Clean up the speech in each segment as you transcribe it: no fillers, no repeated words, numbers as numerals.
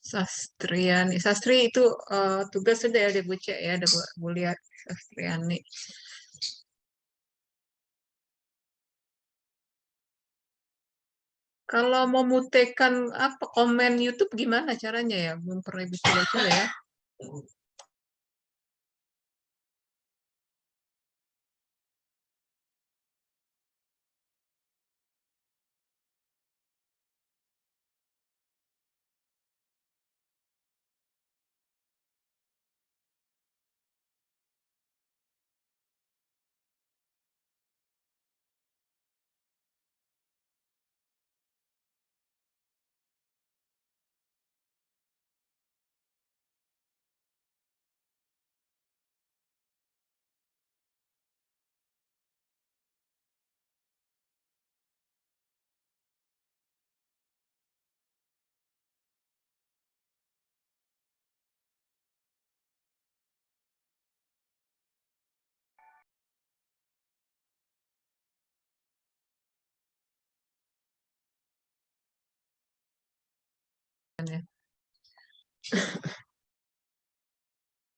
Sastriani. Sastri itu tugas sudah ya, ada Bu Cek ya, ada Bu lihat Sastriani. Kalau mau mutekan apa komen YouTube gimana caranya ya? Belum pernah bisa baca ya.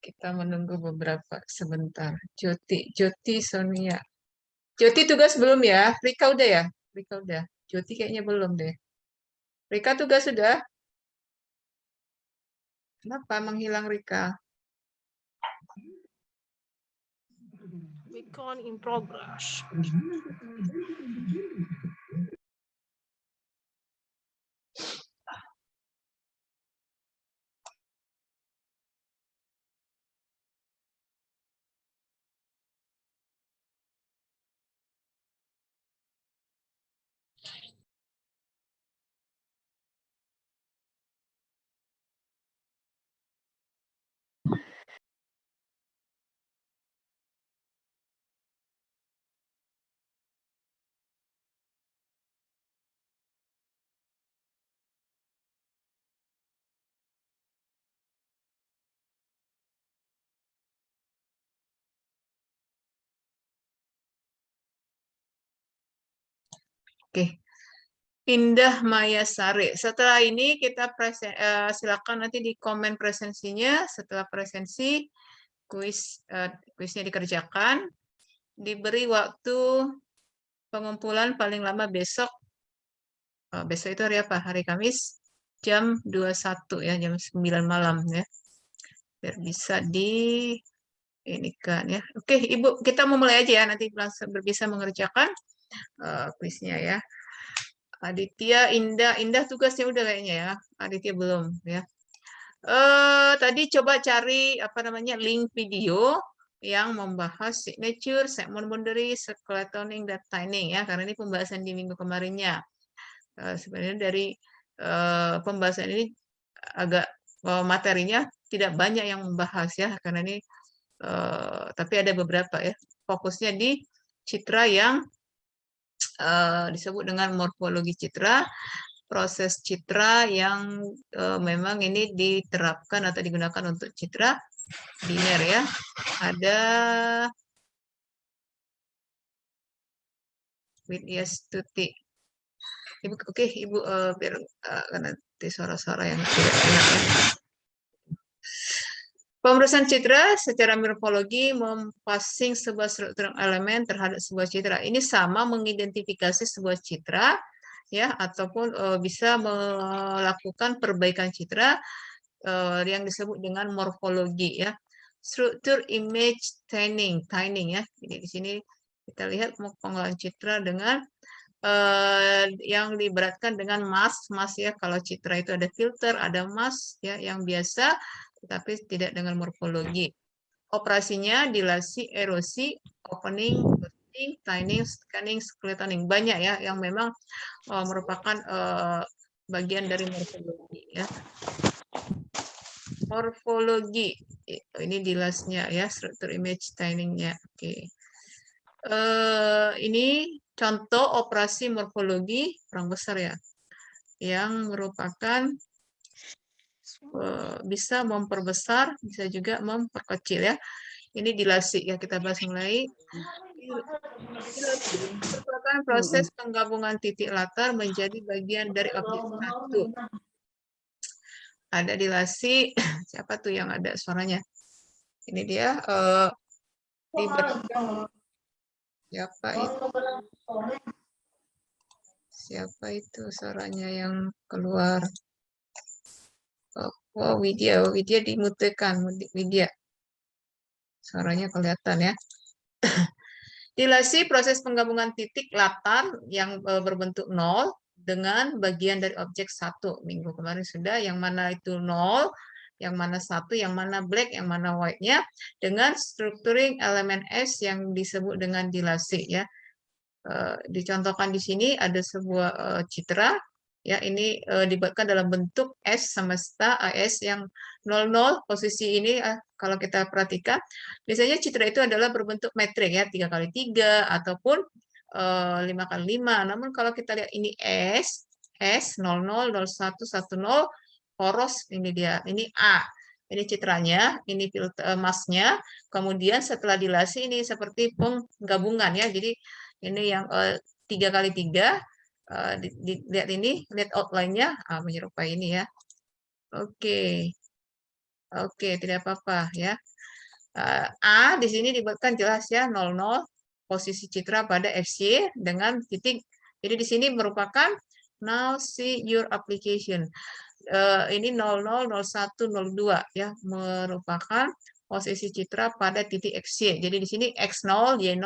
Kita menunggu beberapa sebentar. Joti Sonia. Joti tugas belum ya? Rika udah ya? Rika udah. Joti kayaknya belum deh. Rika tugas sudah? Kenapa menghilang Rika? Recon in progress. Oke. Indah Maya Sari. Setelah ini kita silakan nanti di komen presensinya. Setelah presensi, kuisnya dikerjakan. Diberi waktu pengumpulan paling lama besok. Besok itu hari apa? Hari Kamis jam 21 ya, jam 9 malam ya. Biar bisa ini kan ya. Oke, Ibu, kita mau mulai aja ya. Nanti langsung bisa mengerjakan kuisnya ya. Aditya, Indah tugasnya udah kayaknya ya. Aditya belum ya. Tadi coba cari apa namanya link video yang membahas signature, segment boundary, skeletoning, dan tining ya. Karena ini pembahasan di minggu kemarinnya. Sebenarnya dari pembahasan ini agak materinya tidak banyak yang membahas ya. Karena ini tapi ada beberapa ya. Fokusnya di citra yang disebut dengan morfologi citra, proses citra yang memang ini diterapkan atau digunakan untuk citra biner ya. Ada Widya Stuti. Ibu, oke, Ibu biar nanti suara-suara yang tidak enak ya. Pemrosesan citra secara morfologi mempassing sebuah struktur elemen terhadap sebuah citra. Ini sama mengidentifikasi sebuah citra ya, ataupun bisa melakukan perbaikan citra yang disebut dengan morfologi ya. Struktur image tining ya. Jadi di sini kita lihat pengolahan citra dengan yang diberatkan dengan mask ya. Kalau citra itu ada filter, ada mask ya yang biasa, tetapi tidak dengan morfologi. Operasinya dilasi, erosi, opening, closing, tining, scanning, skeletoning. Banyak ya yang memang merupakan bagian dari morfologi ya. Morfologi ini dilasnya ya, struktur image tiningnya. Oke. Ini contoh operasi morfologi perang besar ya, yang merupakan bisa memperbesar, bisa juga memperkecil ya. Ini dilasi ya, kita bahas mulai. Merupakan proses penggabungan titik latar menjadi bagian dari objek satu. ada dilasi. Siapa tuh yang ada suaranya? Ini dia siapa itu? Siapa itu suaranya yang keluar? Oh, Widya dimutekan, Widya. Suaranya kelihatan ya. Dilasi proses penggabungan titik latar yang berbentuk 0 dengan bagian dari objek 1. Minggu kemarin sudah, yang mana itu 0, yang mana 1, yang mana black, yang mana white-nya, dengan structuring elemen S yang disebut dengan dilasi ya. Dicontohkan di sini ada sebuah citra ya, ini dibuatkan dalam bentuk S semesta AS yang 00 posisi ini kalau kita perhatikan biasanya citra itu adalah berbentuk metrik ya, 3x3 ataupun 5x5. Namun kalau kita lihat ini S 00 01 10 poros, ini dia, ini A. Ini citranya, ini filter masknya. Kemudian setelah dilasi ini seperti penggabungan ya. Jadi ini yang 3x3, lihat ini, lihat outline-nya, menyerupai ini ya. Oke, oke, tidak apa-apa ya. A di sini dibuatkan jelas ya, 00, posisi citra pada FC dengan titik. Jadi di sini merupakan now see your application. Ini 00, 01, 02 ya, merupakan posisi citra pada titik XY. Jadi di sini X0, Y0,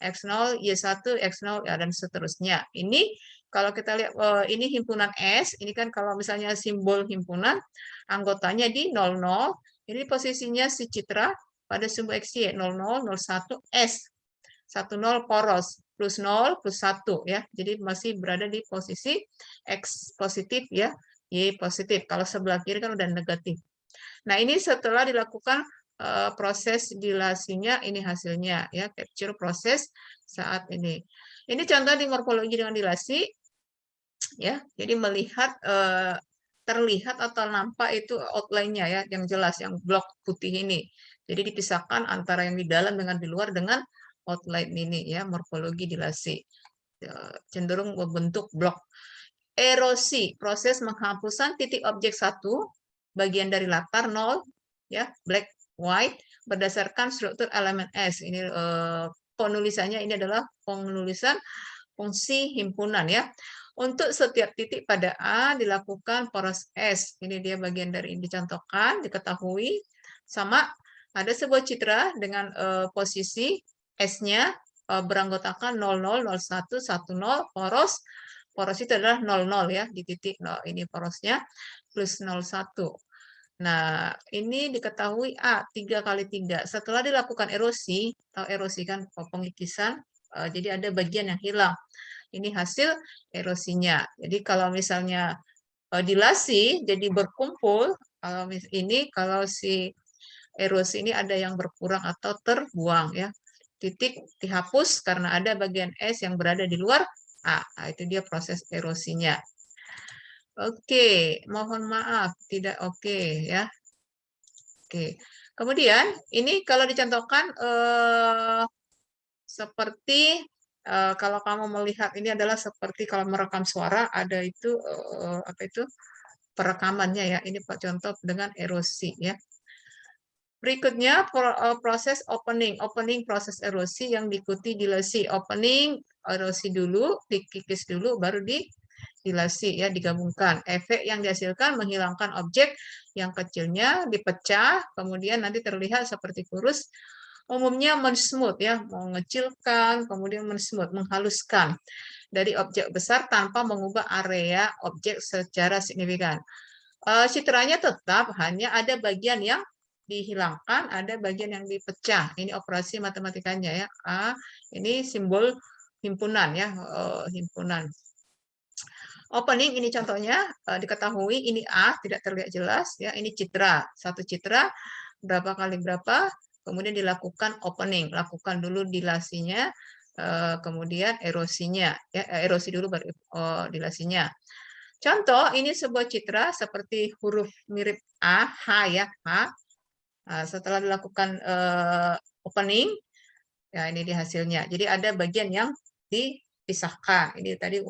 X0, Y1, X0 ya, dan seterusnya. Ini kalau kita lihat ini himpunan S, ini kan kalau misalnya simbol himpunan anggotanya di 00, ini posisinya si citra pada simbol XY 00, 01, S. 10 poros plus 0 plus 1 ya. Jadi masih berada di posisi X positif ya, Y positif. Kalau sebelah kiri kan udah negatif. Nah, ini setelah dilakukan proses dilasinya, ini hasilnya ya, capture proses saat ini. Ini contoh di morfologi dengan dilasi ya. Jadi melihat terlihat atau nampak itu outline-nya ya, yang jelas, yang blok putih ini. Jadi dipisahkan antara yang di dalam dengan di luar dengan outline ini ya, morfologi dilasi. Cenderung membentuk blok. Erosi, proses penghapusan titik objek 1, bagian dari latar 0, ya, black, white, berdasarkan struktur elemen S. Ini penulisannya ini adalah penulisan fungsi himpunan ya. Untuk setiap titik pada A dilakukan poros S. Ini dia bagian dari ini dicontohkan, diketahui. Sama ada sebuah citra dengan posisi S-nya beranggotakan 00, 01, 10, poros. Poros itu adalah 00 ya, di titik 0. Ini porosnya plus 01. Nah, ini diketahui A, 3x3. Setelah dilakukan erosi, atau erosi kan pengikisan, jadi ada bagian yang hilang. Ini hasil erosinya. Jadi kalau misalnya dilasi, jadi berkumpul, kalau si erosi ini ada yang berkurang atau terbuang ya. Titik dihapus karena ada bagian S yang berada di luar A. Nah, itu dia proses erosinya. Oke, mohon maaf, tidak oke ya. Oke, kemudian ini kalau dicontohkan seperti kalau kamu melihat ini adalah seperti kalau merekam suara ada itu apa itu perekamannya ya. Ini Pak contoh dengan erosi ya. Berikutnya proses opening proses erosi yang diikuti dilasi. Opening erosi dulu, dikikis dulu, baru dilasi ya, digabungkan. Efek yang dihasilkan menghilangkan objek yang kecilnya, dipecah, kemudian nanti terlihat seperti kurus. Umumnya mensmooth ya, mengecilkan, kemudian mensmooth, menghaluskan dari objek besar tanpa mengubah area objek secara signifikan. Citranya tetap, hanya ada bagian yang dihilangkan, ada bagian yang dipecah. Ini operasi matematikanya ya. Ini simbol himpunan ya, himpunan. Opening ini contohnya diketahui ini A tidak terlihat jelas ya, ini citra, satu citra berapa kali berapa, kemudian dilakukan opening, lakukan dulu dilasinya, kemudian erosinya ya, erosi dulu baru dilasinya. Contoh ini sebuah citra seperti huruf mirip A, H ya, H. Nah, setelah dilakukan opening, ya ini di hasilnya. Jadi ada bagian yang dipisahkan. Ini tadi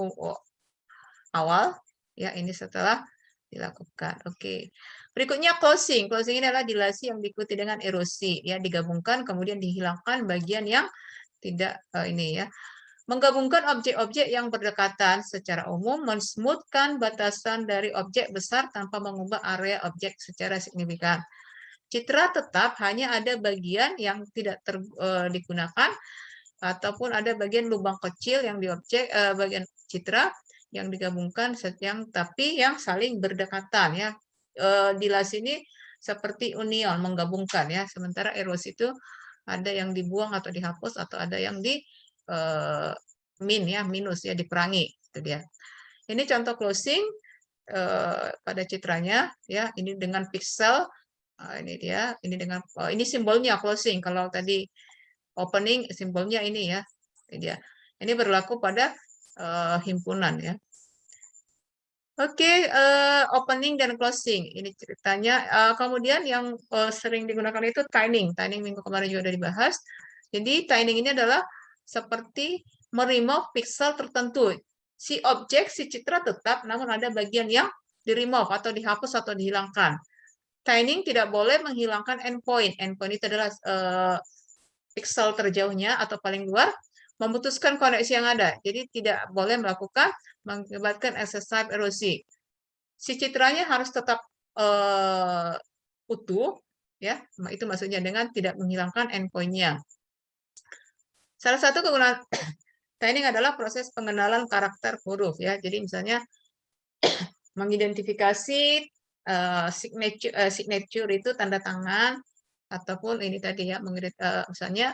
awal, ya ini setelah dilakukan. Oke. Berikutnya closing. Closing ini adalah dilasi yang diikuti dengan erosi, ya, digabungkan kemudian dihilangkan bagian yang tidak ini ya. Menggabungkan objek-objek yang berdekatan secara umum, mensmoothkan batasan dari objek besar tanpa mengubah area objek secara signifikan. Citra tetap hanya ada bagian yang tidak digunakan ataupun ada bagian lubang kecil yang di objek bagian citra yang digabungkan tapi yang saling berdekatan ya. Dilas ini seperti union menggabungkan ya, sementara erosi itu ada yang dibuang atau dihapus atau ada yang di minus ya, diperangi itu dia. Ini contoh closing pada citranya ya, ini dengan pixel. Ini dia, ini dengan ini simbolnya closing. Kalau tadi opening simbolnya ini ya. Ini dia. Ini berlaku pada himpunan ya. Oke, opening dan closing. Ini ceritanya. Kemudian yang sering digunakan itu tining. Tining minggu kemarin juga sudah dibahas. Jadi tining ini adalah seperti meremove pixel tertentu. Si objek, si citra tetap, namun ada bagian yang di-remove atau dihapus atau dihilangkan. Tining tidak boleh menghilangkan endpoint. Endpoint itu adalah pixel terjauhnya atau paling luar, memutuskan koneksi yang ada. Jadi tidak boleh mengakibatkan excess type erosi. Si citranya harus tetap utuh, ya. Itu maksudnya dengan tidak menghilangkan endpoint-nya. Salah satu kegunaan tining adalah proses pengenalan karakter huruf, ya. Jadi misalnya mengidentifikasi signature itu tanda tangan ataupun ini tadi ya, misalnya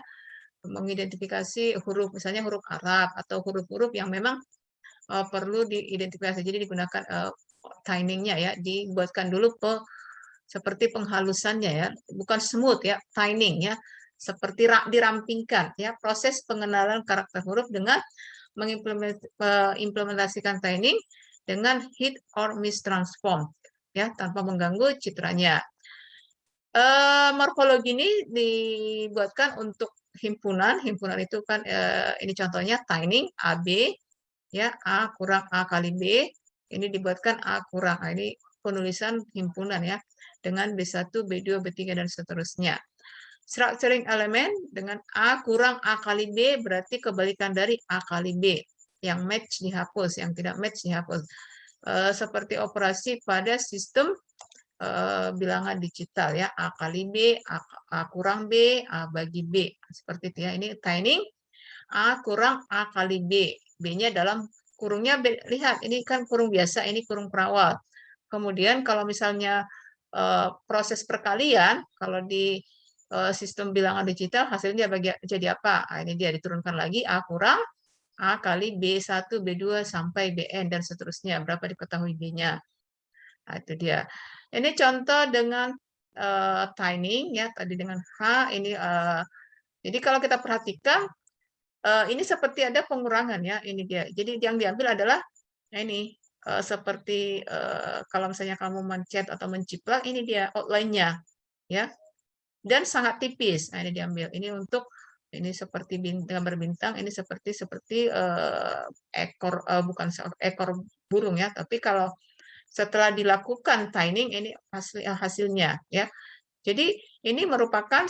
mengidentifikasi huruf, misalnya huruf Arab atau huruf-huruf yang memang perlu diidentifikasi. Jadi digunakan tiningnya ya, dibuatkan dulu seperti penghalusannya ya, bukan smooth ya, tining ya, seperti dirampingkan ya, proses pengenalan karakter huruf dengan mengimplementasikan tining dengan hit or miss transform ya, tanpa mengganggu citranya. Morfologi ini dibuatkan untuk himpunan itu kan ini contohnya tining AB ya, A kurang A kali B, ini dibuatkan A kurang. Nah, ini penulisan himpunan ya, dengan B1, B2, B3 dan seterusnya. Structuring elemen dengan A kurang A kali B berarti kebalikan dari A kali B. Yang match dihapus, yang tidak match dihapus. Seperti operasi pada sistem bilangan digital ya, A kali B, A kurang B, A bagi B. Seperti itu ya, ini tining A kurang A kali B. B-nya dalam kurungnya, lihat ini kan kurung biasa, ini kurung perawal. Kemudian kalau misalnya proses perkalian, kalau di sistem bilangan digital hasilnya jadi apa? Nah, ini dia diturunkan lagi A kurang A kali B1, B2 sampai Bn dan seterusnya. Berapa diketahui B-nya. Nah, itu dia. Ini contoh dengan tining ya, tadi dengan H ini jadi kalau kita perhatikan ini seperti ada pengurangan ya, ini dia. Jadi yang diambil adalah ini seperti kalau misalnya kamu mencet atau menciplak, ini dia outline-nya ya. Dan sangat tipis. Nah, ini diambil. Ini untuk ini seperti gambar bintang, ini seperti ekor bukan ekor burung ya, tapi kalau setelah dilakukan tining ini hasilnya ya. Jadi ini merupakan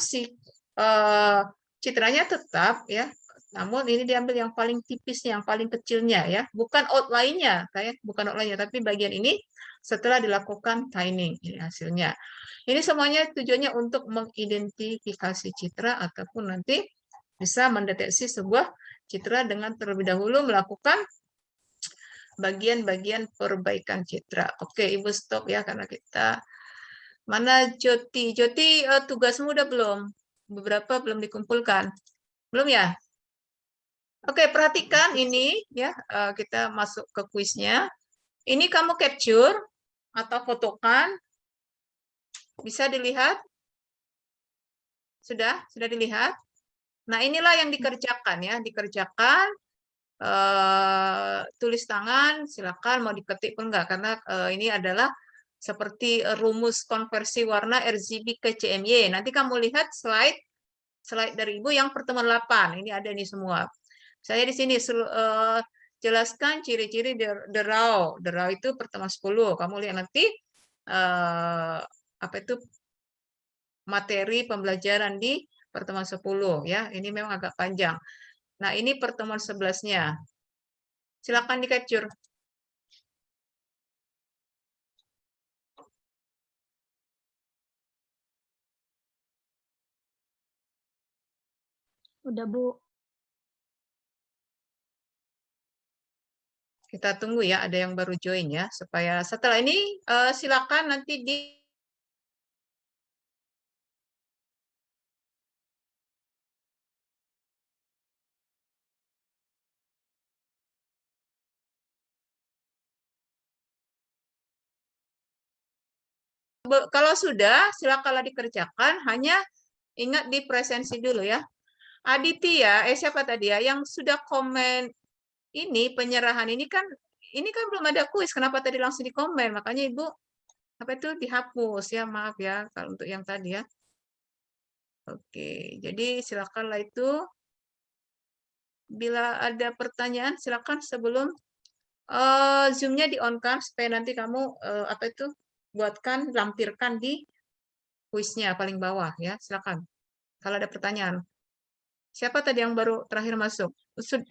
citranya tetap ya, namun ini diambil yang paling tipisnya, yang paling kecilnya ya, bukan outline-nya, bukan outline-nya, tapi bagian ini setelah dilakukan tining ini hasilnya. Ini semuanya tujuannya untuk mengidentifikasi citra ataupun nanti bisa mendeteksi sebuah citra dengan terlebih dahulu melakukan bagian-bagian perbaikan citra. Oke, Ibu stop ya karena kita mana Joti? Joti tugasmu udah belum? Beberapa belum dikumpulkan. Belum ya? Oke, perhatikan ini ya, kita masuk ke kuisnya. Ini kamu capture atau fotokan. Bisa dilihat? Sudah dilihat? Nah, inilah yang dikerjakan ya, dikerjakan tulis tangan, silakan mau diketik pun enggak, karena ini adalah seperti rumus konversi warna RGB ke CMY. Nanti kamu lihat slide dari Ibu yang pertemuan 8. Ini ada nih semua. Saya di sini jelaskan ciri-ciri derau. Derau itu pertemuan 10. Kamu lihat nanti apa itu materi pembelajaran di pertemuan 10 ya. Ini memang agak panjang. Nah, ini pertemuan 11-nya. Silakan di-capture. Udah, Bu. Kita tunggu ya, ada yang baru join ya, supaya setelah ini silakan nanti di kalau sudah silakanlah dikerjakan, hanya ingat di presensi dulu ya. Aditya, siapa tadi ya yang sudah komen ini penyerahan ini kan belum ada kuis, kenapa tadi langsung di komen? Makanya Ibu apa itu dihapus ya, maaf ya kalau untuk yang tadi ya. Oke, jadi silakanlah itu bila ada pertanyaan silakan sebelum Zoom-nya di-on-kan supaya nanti kamu apa itu buatkan, lampirkan di kuisnya paling bawah ya, silakan. Kalau ada pertanyaan. Siapa tadi yang baru terakhir masuk?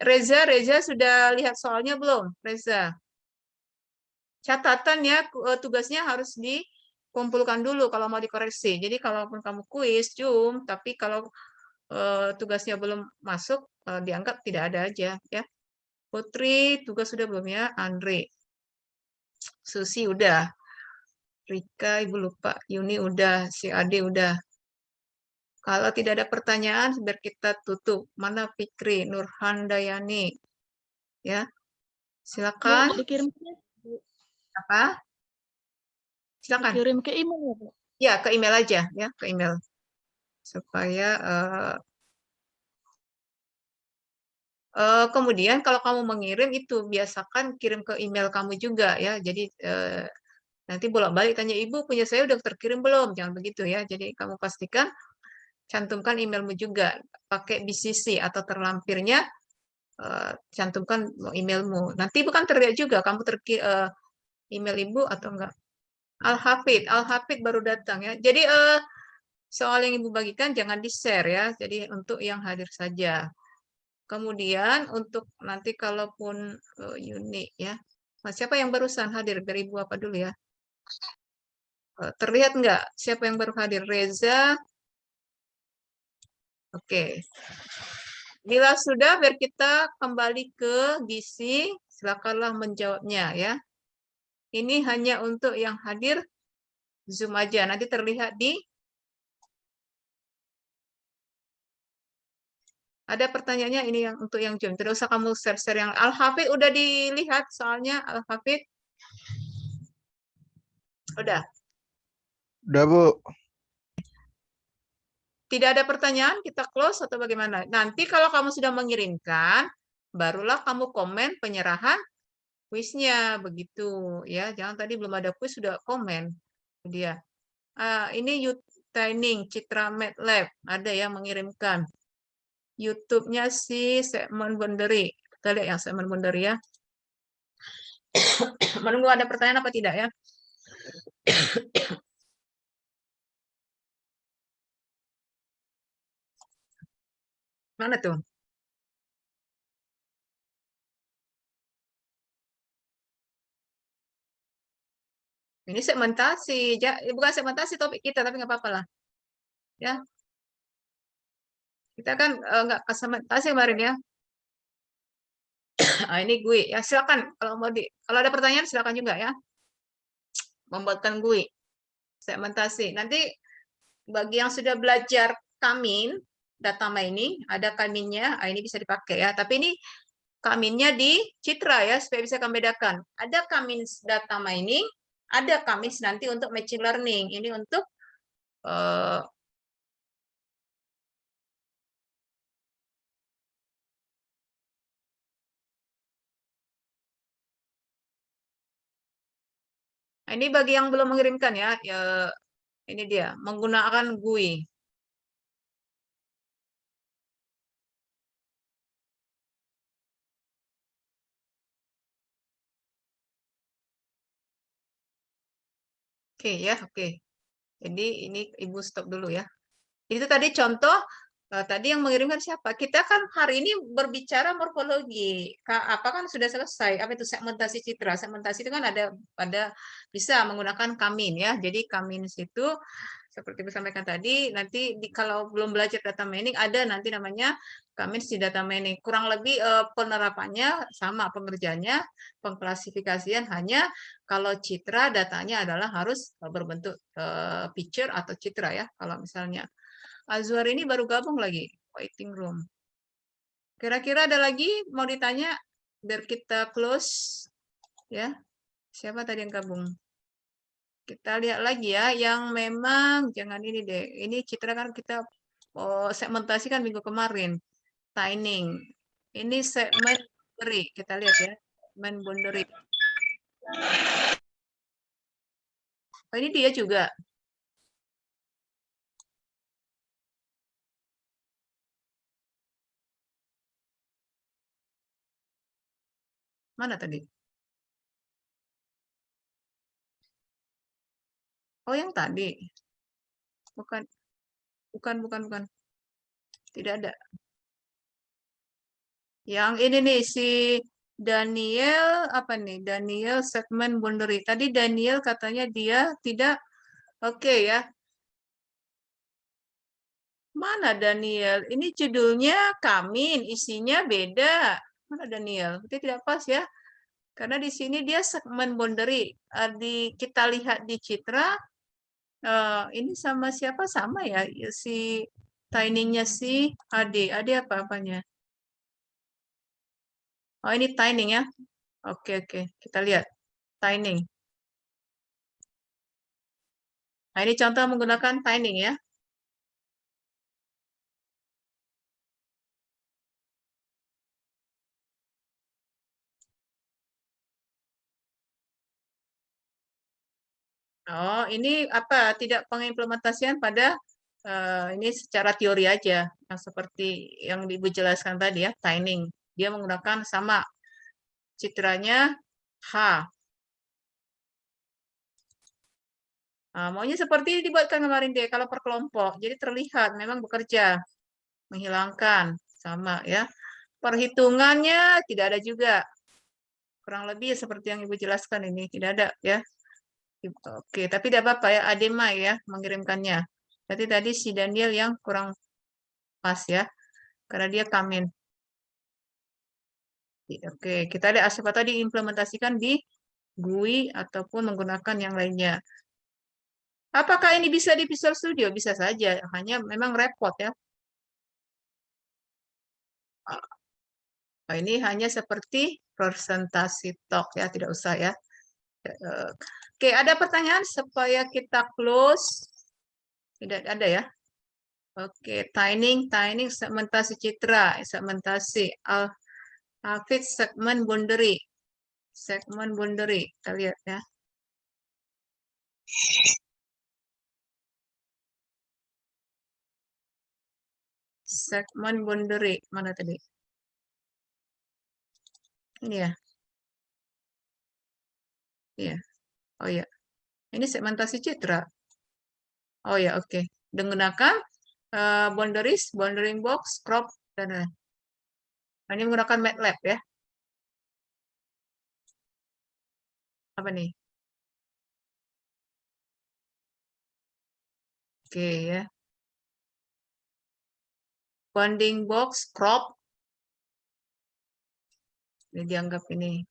Reza sudah lihat soalnya belum? Reza. Catatan ya, tugasnya harus dikumpulkan dulu kalau mau dikoreksi. Jadi kalaupun kamu kuis, Zoom, tapi kalau tugasnya belum masuk, dianggap tidak ada aja ya. Putri, tugas sudah belum ya? Andre. Susi udah. Rika, Ibu lupa. Yuni udah. Si Ade udah. Kalau tidak ada pertanyaan, biar kita tutup. Mana Fikri, Nurhandayani. Ya, silakan. Bu, dikirim Apa? Silakan. dikirim ke email ya, Bu? Ya, ke email aja ya, ke email. Supaya kemudian kalau kamu mengirim itu biasakan kirim ke email kamu juga ya. Jadi nanti bolak-balik tanya Ibu punya saya udah terkirim belum? Jangan begitu ya. Jadi kamu pastikan cantumkan emailmu juga, pakai BCC atau terlampirnya cantumkan emailmu. Nanti bukan terlihat juga kamu email Ibu atau enggak. Al-Hafid baru datang ya. Jadi soal yang Ibu bagikan jangan di-share ya. Jadi untuk yang hadir saja. Kemudian untuk nanti kalaupun Yuni ya. Nah, siapa yang barusan hadir? Dari Ibu apa dulu ya? Terlihat enggak siapa yang baru hadir? Reza. Oke. Bila sudah, biar kita kembali ke gizi. Silakanlah menjawabnya ya. Ini hanya untuk yang hadir Zoom aja. Nanti terlihat di ada pertanyaannya ini yang untuk yang Zoom. Tidak usah kamu share-share yang Al-Hafid udah dilihat soalnya Al-Hafid. Udah. Udah, Bu. Tidak ada pertanyaan, kita close atau bagaimana? Nanti kalau kamu sudah mengirimkan, barulah kamu komen penyerahan kuisnya begitu ya. Jangan tadi belum ada kuis sudah komen. Dia. Ini training Citra MATLAB ada yang mengirimkan. YouTube-nya si Segmen Bonderi. Kita lihat yang Segmen Bonderi ya. Menunggu ada pertanyaan apa tidak ya? Mana tuh? Ini segmentasi, bukan segmentasi topik kita, tapi nggak apa-apa lah. Ya, kita kan nggak segmentasi kemarin ya. Ini gue. Ya silakan kalau ada pertanyaan silakan juga ya. Membuatkan gue segmentasi. Nanti bagi yang sudah belajar Kamin, data mining, ada Kaminnya, ini bisa dipakai ya. Tapi ini Kaminnya di Citra ya, supaya bisa kami bedakan. Ada Kamin data mining, ada Kamin nanti untuk machine learning. Ini untuk ini bagi yang belum mengirimkan ya, ini dia menggunakan GUI. Oke ya, oke. Jadi ini Ibu stop dulu ya. Itu tadi contoh, tadi yang mengirimkan siapa? Kita kan hari ini berbicara morfologi. Apa kan sudah selesai. Apa itu segmentasi citra? Segmentasi itu kan ada bisa menggunakan kamin ya. Jadi kamin situ seperti disampaikan tadi, nanti kalau belum belajar data mining ada nanti namanya kamin di data mining. Kurang lebih penerapannya sama pengerjaannya, pengklasifikasian hanya kalau citra datanya adalah harus berbentuk picture atau citra ya. Kalau misalnya Azwar ini baru gabung lagi, waiting room. Kira-kira ada lagi mau ditanya biar kita close ya. Siapa tadi yang gabung? Kita lihat lagi ya, yang memang jangan ini deh. Ini citra kan kita segmentasi kan minggu kemarin. Tining. Ini segmen boundary. Kita lihat ya. Segmen boundary. Oh, ini dia juga. Mana tadi? Oh, yang tadi. Bukan, bukan. Tidak ada. Yang ini nih si Daniel apa nih? Daniel segmen boundary. Tadi Daniel katanya dia tidak oke ya. Mana Daniel? Ini judulnya Kamin, isinya beda. Mana Daniel? Itu tidak pas ya. Karena di sini dia segmen boundary. Kita lihat di citra ini sama siapa sama ya si tiningnya si Ade. Ade apa-apanya? Oh, ini tining ya. Oke, kita lihat. Tining. Nah, ini contoh menggunakan tining ya. Oh, ini apa? Tidak pengimplementasian pada ini secara teori aja, yang seperti yang Ibu jelaskan tadi ya, tining. Dia menggunakan sama citranya H. Nah, maunya seperti dibuatkan kemarin deh, kalau per kelompok. Jadi terlihat memang bekerja, menghilangkan sama ya. Perhitungannya tidak ada juga. Kurang lebih seperti yang Ibu jelaskan ini, tidak ada ya. Oke, tapi tidak apa-apa ya, Adema ya mengirimkannya. Berarti tadi si Daniel yang kurang pas ya, karena dia kamin. Oke, kita lihat siapa tadi implementasikan di GUI ataupun menggunakan yang lainnya. Apakah ini bisa di Visual Studio? Bisa saja, hanya memang repot ya. Ini hanya seperti presentasi talk ya, tidak usah ya. Oke, ada pertanyaan supaya kita close? Tidak ada ya. Oke, tining segmentasi citra, segmentasi Hafid segmen boundary. Segmen boundary, kita lihat ya. Segmen boundary, mana tadi? Ini ya. Iya. Oh ya. Ini segmentasi citra. Oh ya, oke. Menggunakan boundaries, boundary box, crop, dan ini menggunakan MATLAB ya. Apa nih? Oke ya. Bounding box, crop. Ini dianggap ini.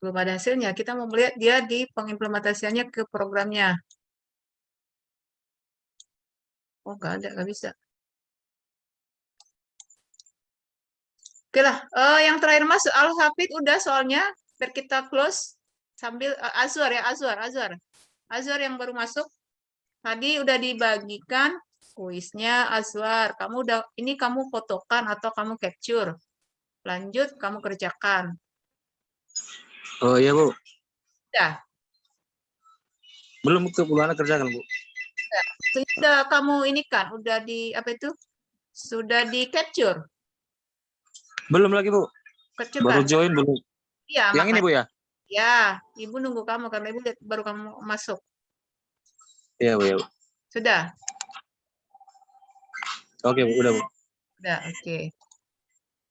Belum ada hasilnya. Kita mau melihat dia di pengimplementasiannya ke programnya. Oh, nggak ada, nggak bisa. Oke lah, yang terakhir masuk Al-Hafid udah soalnya. Biar kita close sambil Azwar ya, Azwar yang baru masuk. Tadi udah dibagikan kuisnya Azwar. Ini kamu fotokan atau kamu capture. Lanjut kamu kerjakan. Oh iya Bu. Sudah. Belum kebulan kerjakan Bu. Sudah kamu ini kan, udah di apa itu? Sudah di capture. Belum lagi Bu. Baru Cepat. join belum? Iya, Yang ini makanya. Bu ya? Ya, Ibu nunggu kamu karena Ibu lihat baru kamu masuk. Iya Bu ya. Bu. Sudah? Oke Bu, udah Bu. Sudah, oke.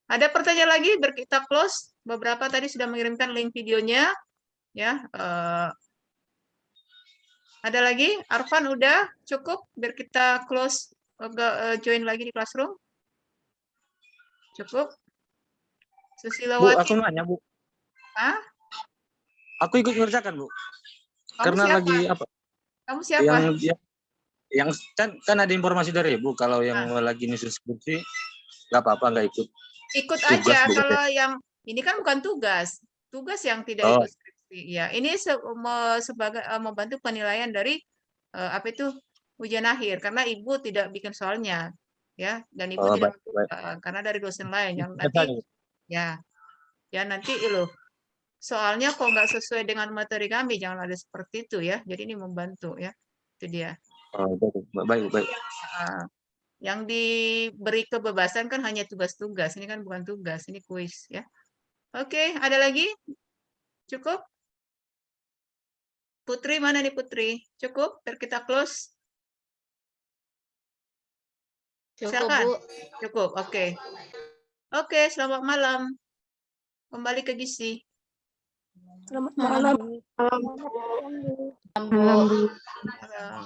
Ada pertanyaan lagi? Biar kita close. Beberapa tadi sudah mengirimkan link videonya. Ya, ada lagi? Arfan udah cukup? Biar kita close, join lagi di classroom. Cukup? Bu, Susilawati? aku nanya Bu. Hah? Aku ikut ngerjakan Bu. Kamu Karena siapa? lagi apa? Kamu siapa? Yang kan ada informasi dari Ibu kalau yang Ah, lagi nyusun skripsi nggak apa-apa nggak ikut ikut tugas aja Bu. kalau yang ini kan bukan tugas. Tugas yang tidak Oh, ikut skripsi. Ya, ini sebagai membantu penilaian dari apa itu ujian akhir karena Ibu tidak bikin soalnya. Ya, dan Ibu tidak baik, baik. karena dari dosen lain yang nanti Biasanya. ya, ya nanti loh. Soalnya kok nggak sesuai dengan materi kami, jangan ada seperti itu ya. Jadi ini membantu ya. Itu dia. Oh, baik, baik. Ah, yang diberi kebebasan kan hanya tugas-tugas. Ini kan bukan tugas, ini kuis ya. Oke, ada lagi? Cukup? Putri mana nih Putri? Cukup? Biar kita close. Cukup, Silakan. Bu. Cukup. Oke. Oke, selamat malam. Kembali ke Gizi. Selamat malam. Bu. Malam.